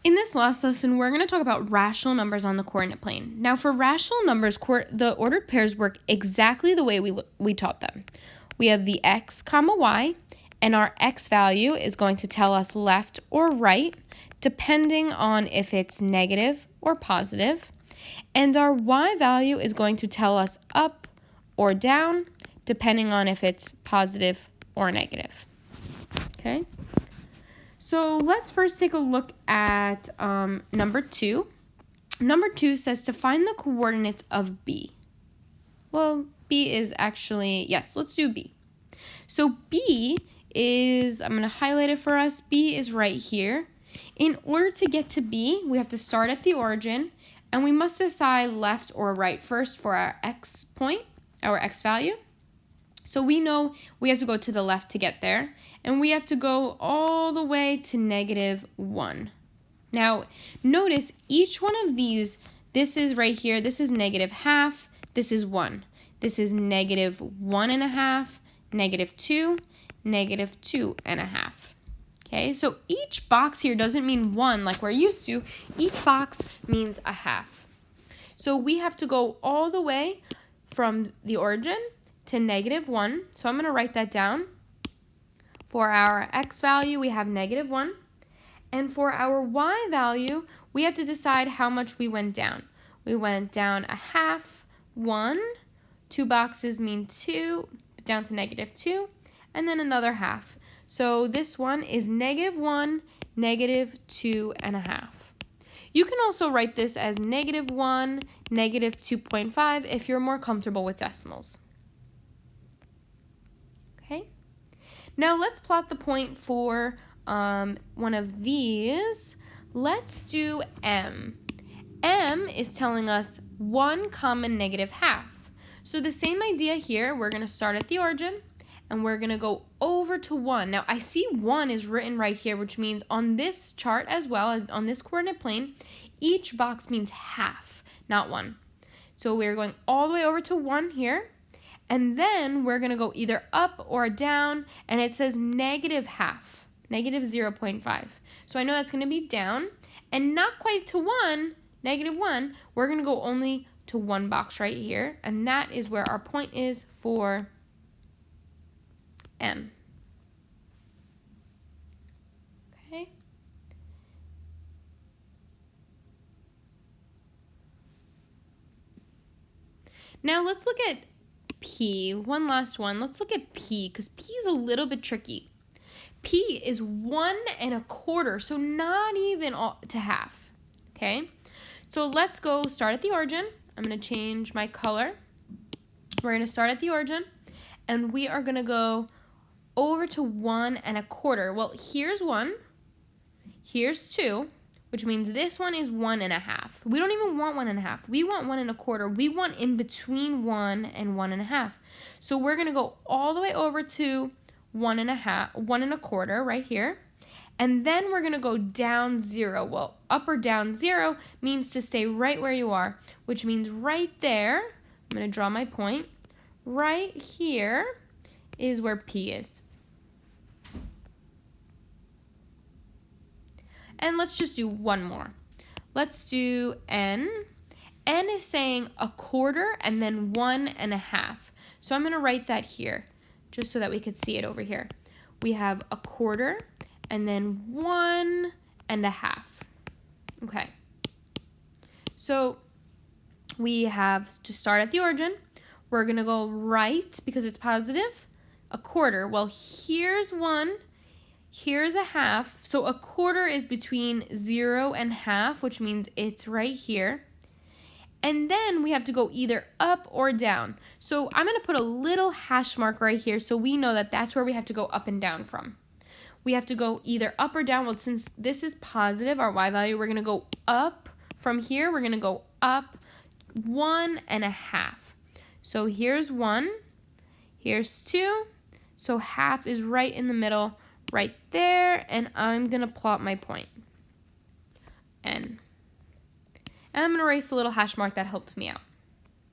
In this last lesson, we're going to talk about rational numbers on the coordinate plane. Now, for rational numbers, the ordered pairs work exactly the way we taught them. We have the x comma y, and our x value is going to tell us left or right, depending on if it's negative or positive. And our y value is going to tell us up or down, depending on if it's positive or negative. Okay? So let's first take a look at number 2. Number 2 says to find the coordinates of B. Well, B is actually, yes, let's do B. So B is, I'm going to highlight it for us. B is right here. In order to get to B, we have to start at the origin, and we must decide left or right first for our x point, our x value. So we know we have to go to the left to get there, and we have to go all the way to -1. Now, notice each one of these, this is right here, this is -1/2, this is 1. This is -1.5, -2, -2.5. Okay, so each box here doesn't mean 1 like we're used to. Each box means 1/2. So we have to go all the way from the origin to -1. So I'm going to write that down. For our x value, we have -1. And for our y value, we have to decide how much we went down. We went down 1/2, 1. 2 boxes mean 2, down to -2, and then another 1/2. So this one is -1, -2.5. You can also write this as -1, -2.5 if you're more comfortable with decimals. Okay. Now let's plot the point for one of these. Let's do M. M is telling us 1, -1/2. So the same idea here, we're going to start at the origin, and we're going to go over to 1. Now, I see 1 is written right here, which means on this chart as well as on this coordinate plane, each box means 1/2, not 1. So we're going all the way over to 1 here, and then we're going to go either up or down, and it says -1/2, -0.5. So I know that's going to be down, and not quite to 1, -1, we're going to go only to 1 box right here, and that is where our point is for M. Okay. Now let's look at P, one last one. Let's look at P, because P is a little bit tricky. P is 1.25, so not even to half, okay? So let's go start at the origin. I'm going to change my color. We're going to start at the origin, and we are going to go over to 1.25. Well, here's 1, here's 2, which means this one is 1.5. We don't even want 1.5. We want 1.25. We want in between 1 and 1.5. So we're going to go all the way over to 1.25 right here. And then we're going to go down 0. Well, up or down 0 means to stay right where you are, which means right there, I'm going to draw my point, right here is where P is. And let's just do one more. Let's do N. N is saying 1/4 and then 1.5. So I'm going to write that here just so that we could see it over here. We have 1/4 and then 1.5. Okay. So we have to start at the origin. We're going to go right because it's positive. 1/4. Well, here's 1. Here's 1/2. So 1/4 is between 0 and 1/2, which means it's right here. And then we have to go either up or down. So I'm going to put a little hash mark right here so we know that that's where we have to go up and down from. We have to go either up or down. Well, since this is positive, our y value, we're going to go up from here. We're going to go up 1.5. So here's 1. Here's 2. So 1/2 is right in the middle, right there. And I'm going to plot my point. N. And I'm going to erase a little hash mark that helped me out.